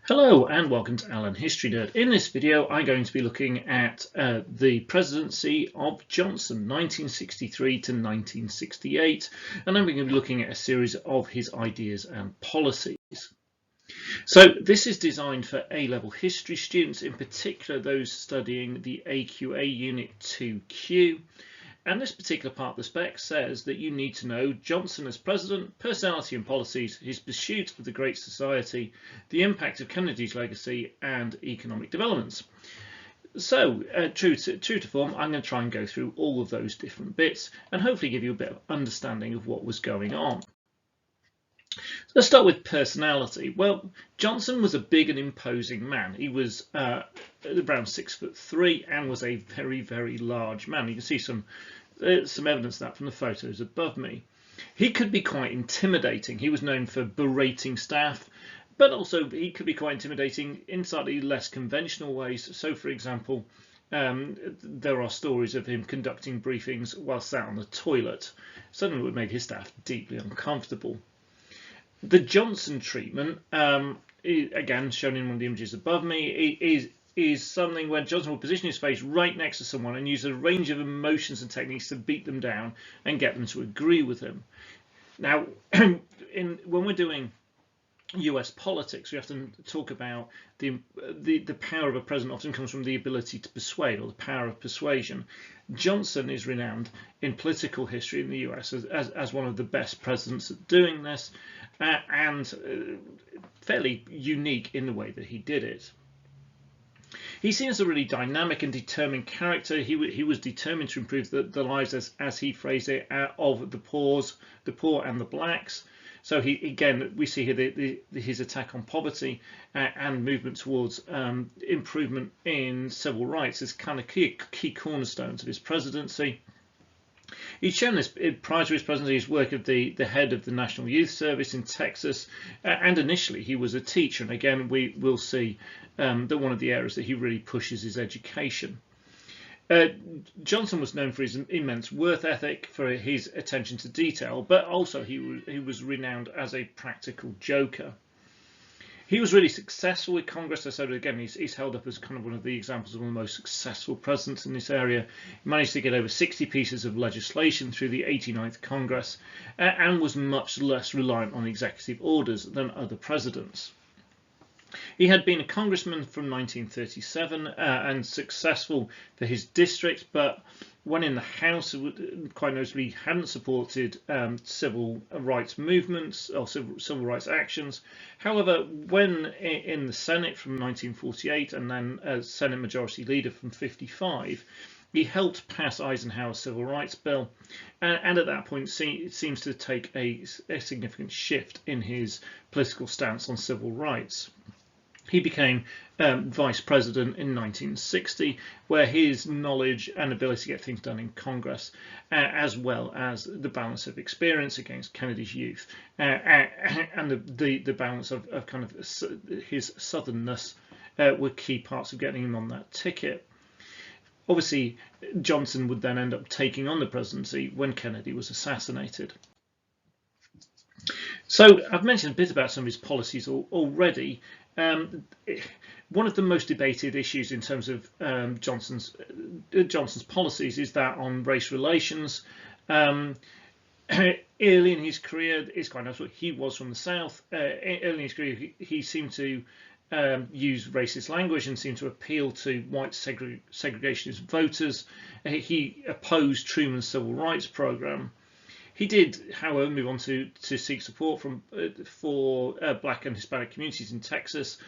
Hello and welcome to Alan History Nerd. In this video I'm going to be looking at the presidency of Johnson 1963 to 1968, and then we're going to be looking at a series of his ideas and policies. So this is designed for A-level history students, in particular those studying the AQA Unit 2Q. And this particular part of the spec says that you need to know Johnson as president, personality and policies, his pursuit of the Great Society, the impact of Kennedy's legacy, and economic developments. So, true to form, I'm going to try and go through all of those different bits and hopefully give you a bit of understanding of what was going on. Let's start with personality. Well, Johnson was a big and imposing man. He was around 6'3" and was a very, very large man. You can see some evidence of that from the photos above me. He could be quite intimidating. He was known for berating staff, but also he could be quite intimidating in slightly less conventional ways. So, for example, there are stories of him conducting briefings while sat on the toilet, something that would make his staff deeply uncomfortable. The Johnson treatment, again shown in one of the images above me, is something where Johnson will position his face right next to someone and use a range of emotions and techniques to beat them down and get them to agree with him. Now, when we're doing US politics, we have to talk about the power of a president often comes from the ability to persuade, or the power of persuasion. Johnson is renowned in political history in the US as one of the best presidents at doing this, and fairly unique in the way that he did it. He seems a really dynamic and determined character. He was determined to improve the lives, as he phrased it, of the poor and the blacks. So we see here his attack on poverty and movement towards improvement in civil rights as kind of key cornerstones of his presidency. He's shown this prior to his presidency, his work at the head of the National Youth Service in Texas, and initially he was a teacher. And again, we will see that one of the areas that he really pushes is education. Johnson was known for his immense work ethic, for his attention to detail, but also he was renowned as a practical joker. He was really successful with Congress. I said again, he's held up as kind of one of the examples of one of the most successful presidents in this area. He managed to get over 60 pieces of legislation through the 89th Congress, and was much less reliant on executive orders than other presidents. He had been a congressman from 1937 and successful for his district, but when in the House, quite notably, hadn't supported civil rights movements or civil rights actions. However, when in the Senate from 1948 and then as Senate Majority Leader from 55, he helped pass Eisenhower's Civil Rights Bill, and at that point it seems to take a significant shift in his political stance on civil rights. He became vice president in 1960, where his knowledge and ability to get things done in Congress, as well as the balance of experience against Kennedy's youth, and the balance of kind of his southernness, were key parts of getting him on that ticket. Obviously, Johnson would then end up taking on the presidency when Kennedy was assassinated. So I've mentioned a bit about some of his policies already. One of the most debated issues in terms of Johnson's policies is that on race relations. Early in his career, it's quite notable. He was from the South. Early in his career, he seemed to use racist language and seemed to appeal to white segregationist voters. He opposed Truman's civil rights program. He did, however, move on to seek support for black and Hispanic communities in Texas,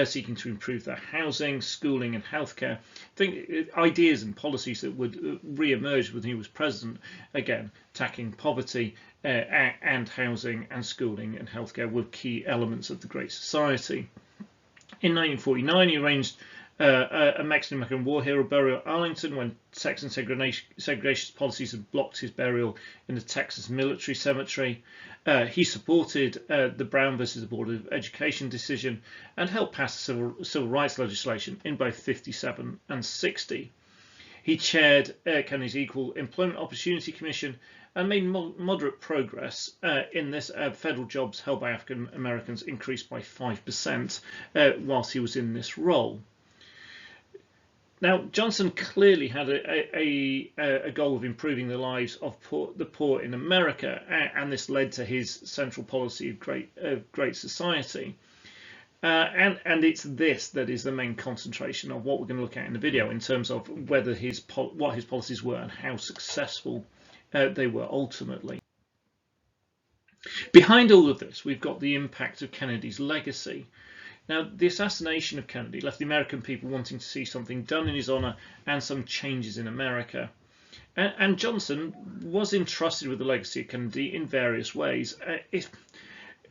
seeking to improve their housing, schooling, and healthcare. I think ideas and policies that would re-emerge when he was president, again, tackling poverty and housing and schooling and healthcare were key elements of the Great Society. In 1949, he arranged a Mexican-American war hero burial at Arlington when sex and segregationist policies had blocked his burial in the Texas Military Cemetery. He supported the Brown versus the Board of Education decision and helped pass civil rights legislation in both 57 and 60. He chaired Kennedy's Equal Employment Opportunity Commission and made moderate progress in this. Federal jobs held by African Americans increased by 5% whilst he was in this role. Now, Johnson clearly had a goal of improving the lives of the poor in America, and this led to his central policy of Great Society. And it's this that is the main concentration of what we're going to look at in the video in terms of whether what his policies were and how successful they were ultimately. Behind all of this, we've got the impact of Kennedy's legacy. Now, the assassination of Kennedy left the American people wanting to see something done in his honour and some changes in America. And Johnson was entrusted with the legacy of Kennedy in various ways.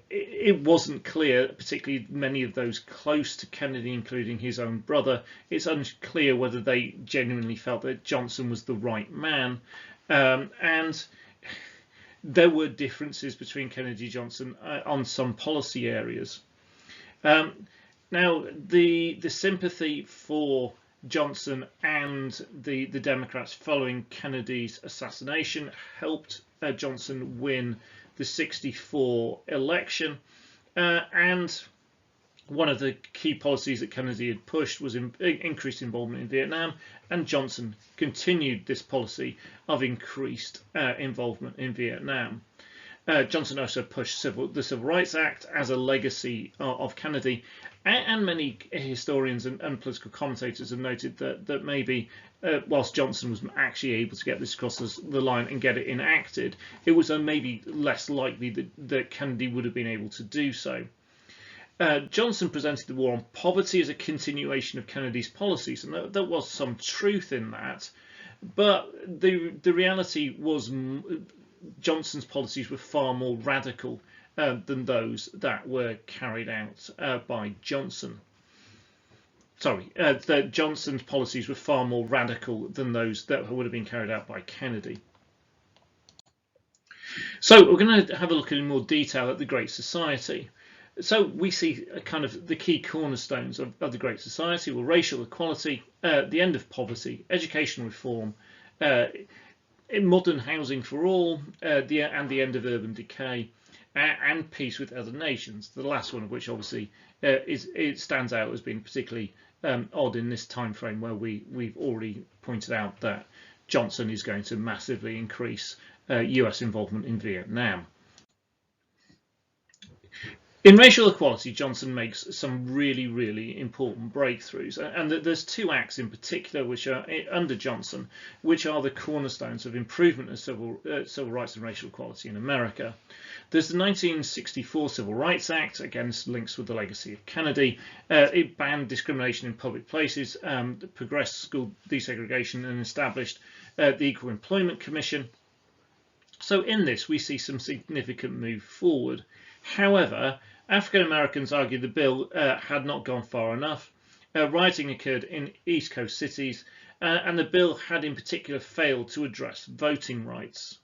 It wasn't clear, particularly many of those close to Kennedy, including his own brother, it's unclear whether they genuinely felt that Johnson was the right man. And there were differences between Kennedy and Johnson on some policy areas. Now, the sympathy for Johnson and the Democrats following Kennedy's assassination helped Johnson win the '64 election, and one of the key policies that Kennedy had pushed was increased involvement in Vietnam, and Johnson continued this policy of increased involvement in Vietnam. Johnson also pushed the Civil Rights Act as a legacy of Kennedy, and many historians and political commentators have noted that maybe whilst Johnson was actually able to get this across the line and get it enacted, it was maybe less likely that Kennedy would have been able to do so. Johnson presented the war on poverty as a continuation of Kennedy's policies, and there was some truth in that, but the reality was Johnson's policies were far more radical than those that were carried out by Johnson. That Johnson's policies were far more radical than those that would have been carried out by Kennedy. So we're going to have a look in more detail at the Great Society. So we see kind of the key cornerstones of the Great Society were racial equality, the end of poverty, education reform, modern housing for all, and the end of urban decay, and peace with other nations. The last one of which obviously it stands out as being particularly odd in this time frame where we've already pointed out that Johnson is going to massively increase US involvement in Vietnam. In racial equality, Johnson makes some really important breakthroughs, and there's two acts in particular which are under Johnson, which are the cornerstones of improvement of civil rights and racial equality in America. There's the 1964 Civil Rights Act, against links with the legacy of Kennedy. It banned discrimination in public places, progressed school desegregation, and established the Equal Employment Commission. So in this, we see some significant move forward. However, African Americans argue the bill had not gone far enough. Rioting occurred in East Coast cities, and the bill had in particular failed to address voting rights.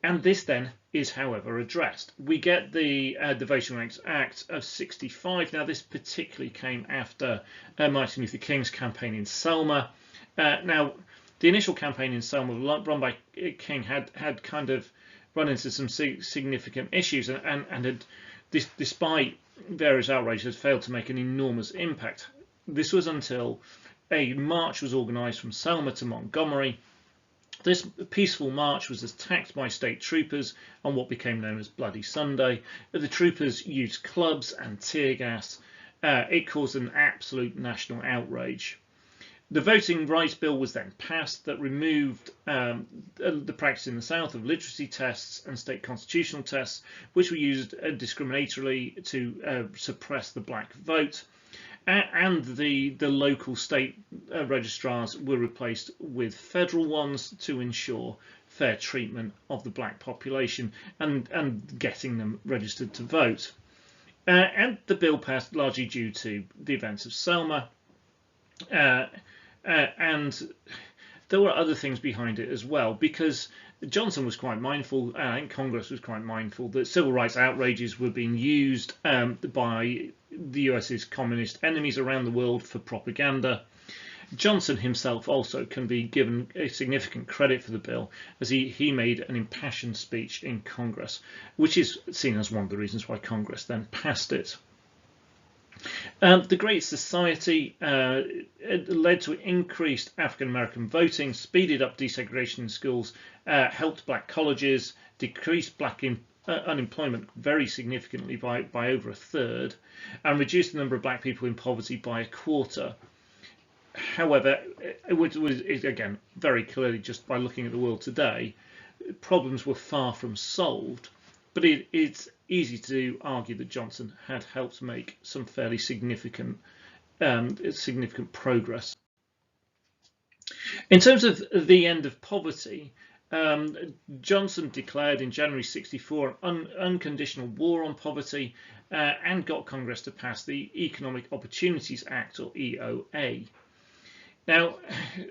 And this then is, however, addressed. We get the Voting Rights Act of '65. Now, this particularly came after Martin Luther King's campaign in Selma. Now, the initial campaign in Selma, run by King, had kind of run into some significant issues and had, despite various outrages, had failed to make an enormous impact. This was until a march was organised from Selma to Montgomery. This peaceful march was attacked by state troopers on what became known as Bloody Sunday. The troopers used clubs and tear gas. It caused an absolute national outrage. The Voting Rights Bill was then passed that removed the practice in the South of literacy tests and state constitutional tests, which were used discriminatorily to suppress the black vote. And the local state registrars were replaced with federal ones to ensure fair treatment of the black population and getting them registered to vote. And the bill passed largely due to the events of Selma. And there were other things behind it as well, because Johnson was quite mindful, and Congress was quite mindful, that civil rights outrages were being used by the US's communist enemies around the world for propaganda. Johnson himself also can be given a significant credit for the bill, as he made an impassioned speech in Congress, which is seen as one of the reasons why Congress then passed it. The Great Society led to increased African American voting, speeded up desegregation in schools, helped black colleges, decreased black unemployment very significantly by over a third, and reduced the number of black people in poverty by a quarter. However, it was again very clearly, just by looking at the world today, problems were far from solved. But it's easy to argue that Johnson had helped make some fairly significant progress. In terms of the end of poverty, Johnson declared in January '64 an unconditional war on poverty and got Congress to pass the Economic Opportunities Act, or EOA. Now,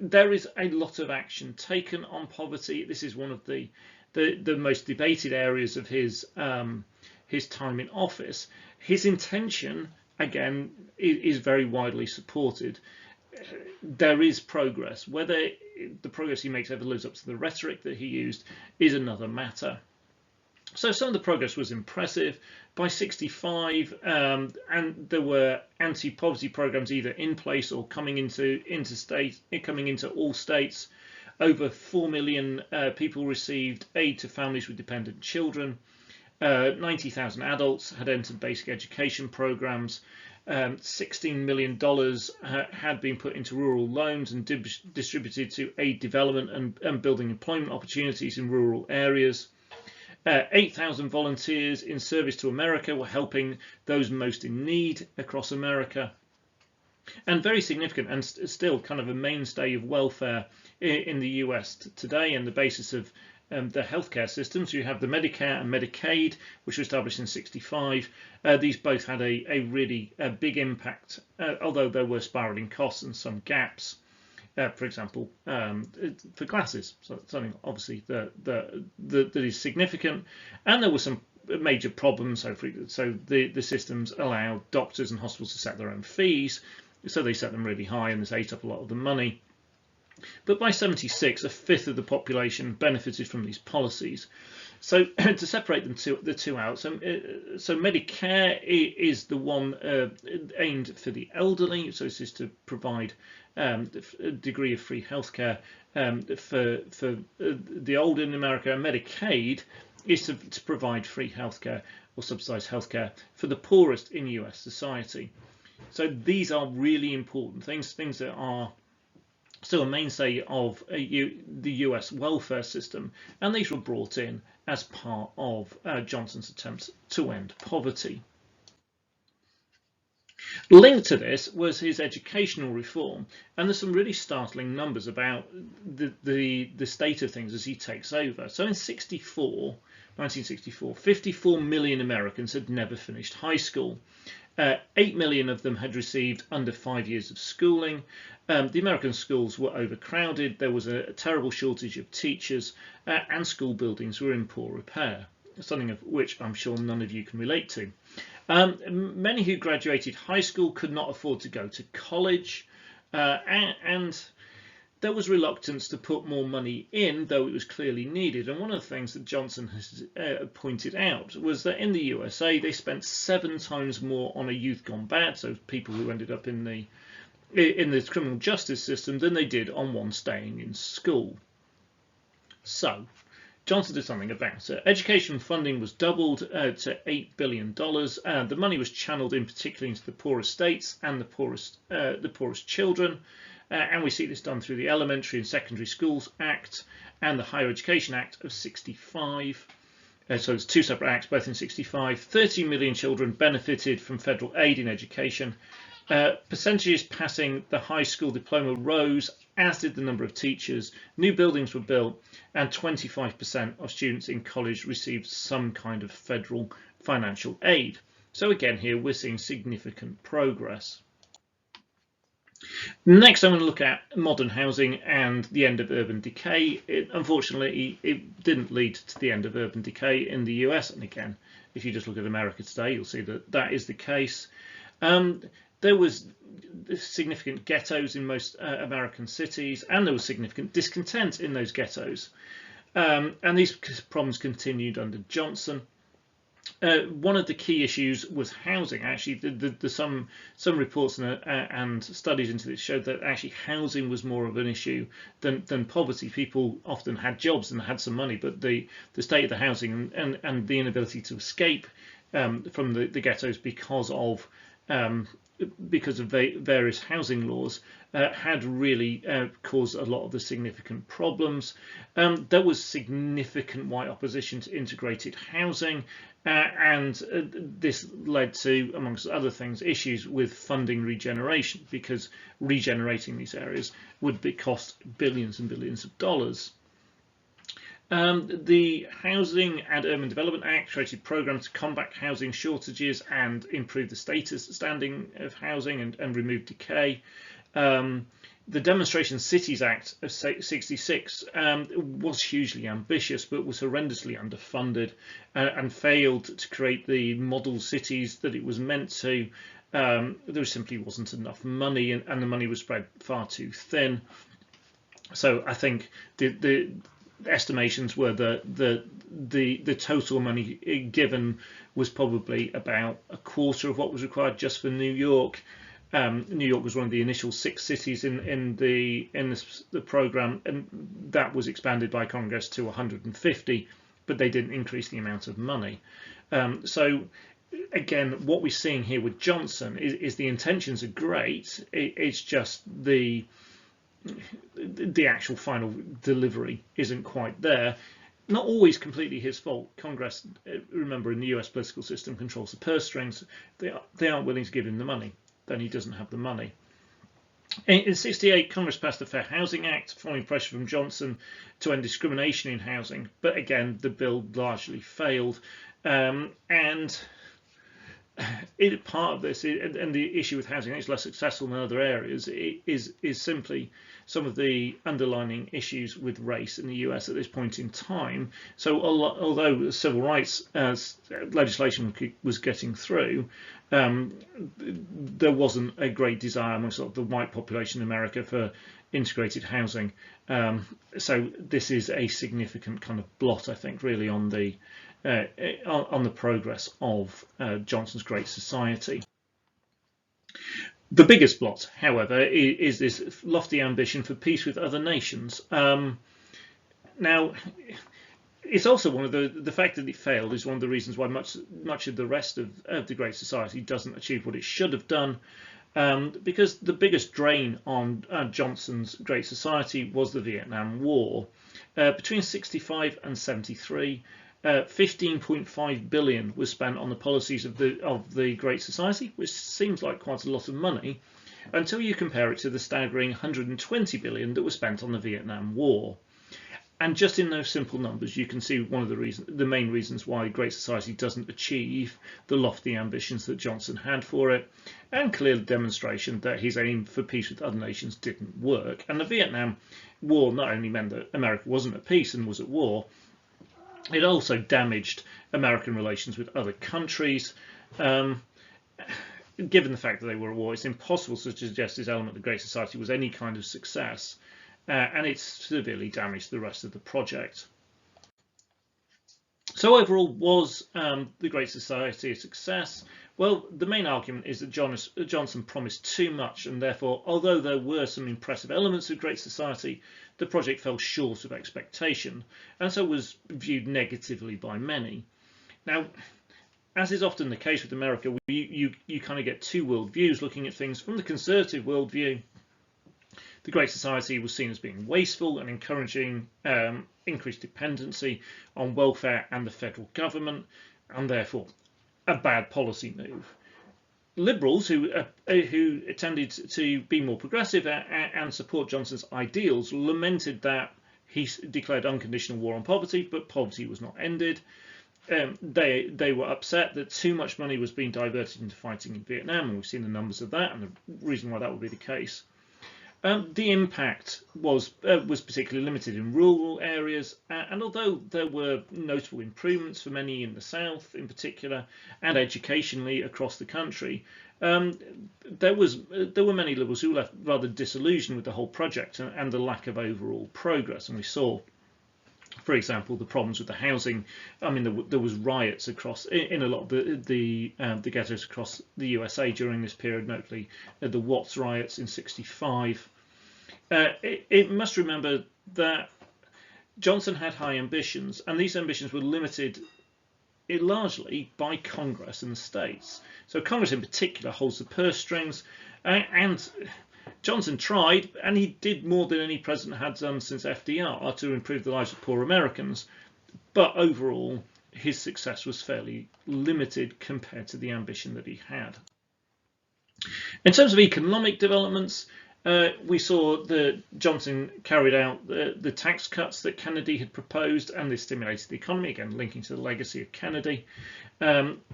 there is a lot of action taken on poverty. This is one of the most debated areas of his time in office. His intention, again, is very widely supported. There is progress. Whether the progress he makes ever lives up to the rhetoric that he used is another matter. So some of the progress was impressive. By '65, and there were anti-poverty programs either in place or coming into all states. Over 4 million people received aid to families with dependent children. 90,000 adults had entered basic education programs. $16 million had been put into rural loans and distributed to aid development and building employment opportunities in rural areas. 8,000 volunteers in service to America were helping those most in need across America. And very significant, and still kind of a mainstay of welfare in the US today, and the basis of the healthcare system. So you have the Medicare and Medicaid, which were established in '65. These both had a really big impact, although there were spiraling costs and some gaps. For example, for glasses, so something obviously that is significant, and there were some major problems. So the systems allowed doctors and hospitals to set their own fees, so they set them really high, and this ate up a lot of the money. But by '76, a fifth of the population benefited from these policies. So to separate the two out, so Medicare is the one aimed for the elderly. So this is to provide a degree of free healthcare for the older in America. And Medicaid is to provide free healthcare or subsidized healthcare for the poorest in US society. So these are really important things that are still a mainstay of the US welfare system, and these were brought in as part of Johnson's attempts to end poverty. Linked to this was his educational reform, and there's some really startling numbers about the state of things as he takes over. So in 1964, 54 million Americans had never finished high school. 8 million of them had received under 5 years of schooling. The American schools were overcrowded. There was a terrible shortage of teachers, and school buildings were in poor repair, something of which I'm sure none of you can relate to. Many who graduated high school could not afford to go to college, and there was reluctance to put more money in, though it was clearly needed. And one of the things that Johnson has pointed out was that in the USA they spent 7 times more on a youth gone bad, so people who ended up in the criminal justice system, than they did on one staying in school. So Johnson did something about it. Education funding was doubled to $8 billion. The money was channeled in particular into the poorest states and the poorest children. And we see this done through the Elementary and Secondary Schools Act and the Higher Education Act of '65. So it's 2 separate acts, both in '65. 30 million children benefited from federal aid in education. Percentages passing the high school diploma rose, as did the number of teachers. New buildings were built, and 25% of students in college received some kind of federal financial aid. So again, here we're seeing significant progress. Next, I'm going to look at modern housing and the end of urban decay. Unfortunately, it didn't lead to the end of urban decay in the US. And again, if you just look at America today, you'll see that that is the case. There was significant ghettos in most American cities, and there was significant discontent in those ghettos. And these problems continued under Johnson. One of the key issues was housing. Actually, some reports and studies into this showed that actually housing was more of an issue than poverty. People often had jobs and had some money, but the state of the housing and the inability to escape from the ghettos because of various housing laws had really caused a lot of the significant problems. There was significant white opposition to integrated housing, and this led to, amongst other things, issues with funding regeneration, because regenerating these areas would cost billions and billions of dollars. The Housing and Urban Development Act created programs to combat housing shortages and improve the standing of housing and remove decay. The Demonstration Cities Act of '66 was hugely ambitious, but was horrendously underfunded and failed to create the model cities that it was meant to. There simply wasn't enough money, and the money was spread far too thin. So I think the estimations were the total money given was probably about a quarter of what was required just for New York. New York was one of the initial 6 cities in the program, and that was expanded by Congress to 150, but they didn't increase the amount of money. So again, what we're seeing here with Johnson is the intentions are great. It's just the actual final delivery isn't quite there. Not always completely his fault. Congress, remember, in the US political system, controls the purse strings. They aren't willing to give him the money. Then he doesn't have the money. In '68, Congress passed the Fair Housing Act, following pressure from Johnson to end discrimination in housing. But again, the bill largely failed. And part of this, and the issue with housing is less successful than other areas, is simply some of the underlying issues with race in the US at this point in time. So although civil rights legislation was getting through, there wasn't a great desire among sort of the white population in America for integrated housing. So this is a significant kind of blot, I think, really on the progress of Johnson's Great Society. The biggest blot, however, is this lofty ambition for peace with other nations. Now, it's also one of the fact that it failed is one of the reasons why much of the rest of the Great Society doesn't achieve what it should have done. Because the biggest drain on Johnson's Great Society was the Vietnam War. Between '65 and '73, 15.5 billion was spent on the policies of the Great Society, which seems like quite a lot of money, until you compare it to the staggering 120 billion that was spent on the Vietnam War. And just in those simple numbers, you can see one of the main reasons why the Great Society doesn't achieve the lofty ambitions that Johnson had for it, and clear demonstration that his aim for peace with other nations didn't work. And the Vietnam War not only meant that America wasn't at peace and was at war, it also damaged American relations with other countries. Given the fact that they were at war, it's impossible to suggest this element of the Great Society was any kind of success, and it severely damaged the rest of the project. So overall, was the Great Society a success? Well, the main argument is that Johnson promised too much, and therefore, although there were some impressive elements of Great Society, the project fell short of expectation, and so was viewed negatively by many. Now, as is often the case with America, you kind of get two worldviews looking at things. From the conservative worldview, the Great Society was seen as being wasteful and encouraging increased dependency on welfare and the federal government, and therefore a bad policy move. Liberals who tended to be more progressive and support Johnson's ideals lamented that he declared unconditional war on poverty, but poverty was not ended. They were upset that too much money was being diverted into fighting in Vietnam, and we've seen the numbers of that and the reason why that would be the case. The impact was particularly limited in rural areas, and although there were notable improvements for many in the south, in particular, and educationally across the country, there were many Liberals who left rather disillusioned with the whole project and the lack of overall progress. And we saw, for example, the problems with the housing. I mean, there was riots across in a lot of the ghettos across the USA during this period, notably the Watts riots in '65. It must remember that Johnson had high ambitions, and these ambitions were limited largely by Congress in the states. So Congress in particular holds the purse strings, and Johnson tried, and he did more than any president had done since FDR to improve the lives of poor Americans. But overall, his success was fairly limited compared to the ambition that he had. In terms of economic developments, we saw that Johnson carried out the tax cuts that Kennedy had proposed, and this stimulated the economy, again linking to the legacy of Kennedy.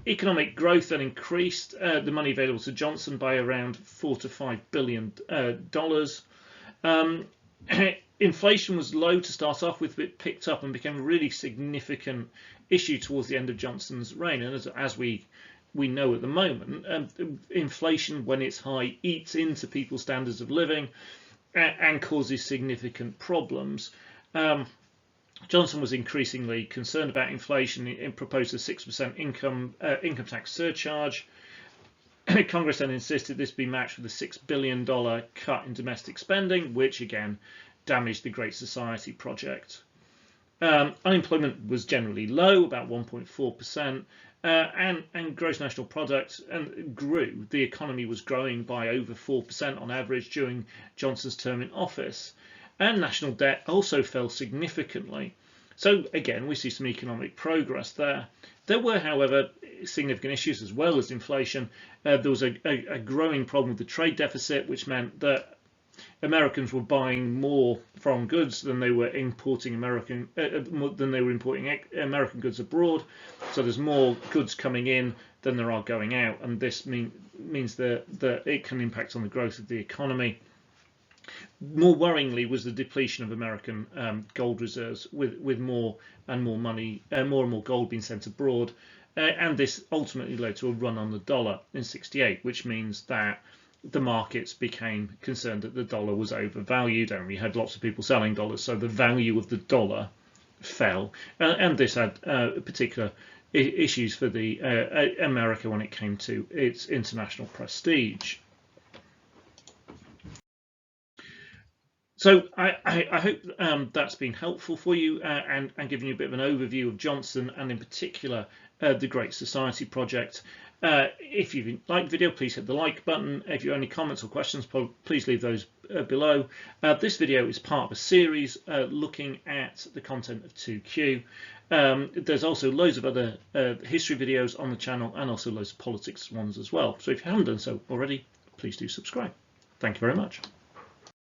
Economic growth then increased the money available to Johnson by around $4 to $5 billion. Inflation was low to start off with, but it picked up and became a really significant issue towards the end of Johnson's reign. And as we know at the moment, inflation, when it's high, eats into people's standards of living and causes significant problems. Johnson was increasingly concerned about inflation and proposed a 6% income tax surcharge. Congress then insisted this be matched with a $6 billion cut in domestic spending, which again damaged the Great Society project. Unemployment was generally low, about 1.4%. And gross national product grew. The economy was growing by over 4% on average during Johnson's term in office, and national debt also fell significantly. So again, we see some economic progress there. There were, however, significant issues as well as inflation. There was a growing problem with the trade deficit, which meant that Americans were buying more foreign goods than they were importing American goods abroad. So there's more goods coming in than there are going out, and this means that it can impact on the growth of the economy. More worryingly was the depletion of American gold reserves, with more and more money, more and more gold being sent abroad, and this ultimately led to a run on the dollar in '68, which means that the markets became concerned that the dollar was overvalued, and we had lots of people selling dollars, so the value of the dollar fell, and this had particular issues for the America when it came to its international prestige. So I hope that's been helpful for you and given you a bit of an overview of Johnson, and in particular the Great Society project. If you've liked the video, please hit the like button. If you have any comments or questions, please leave those below. This video is part of a series looking at the content of 2Q. There's also loads of other history videos on the channel, and also loads of politics ones as well. So if you haven't done so already, please do subscribe. Thank you very much.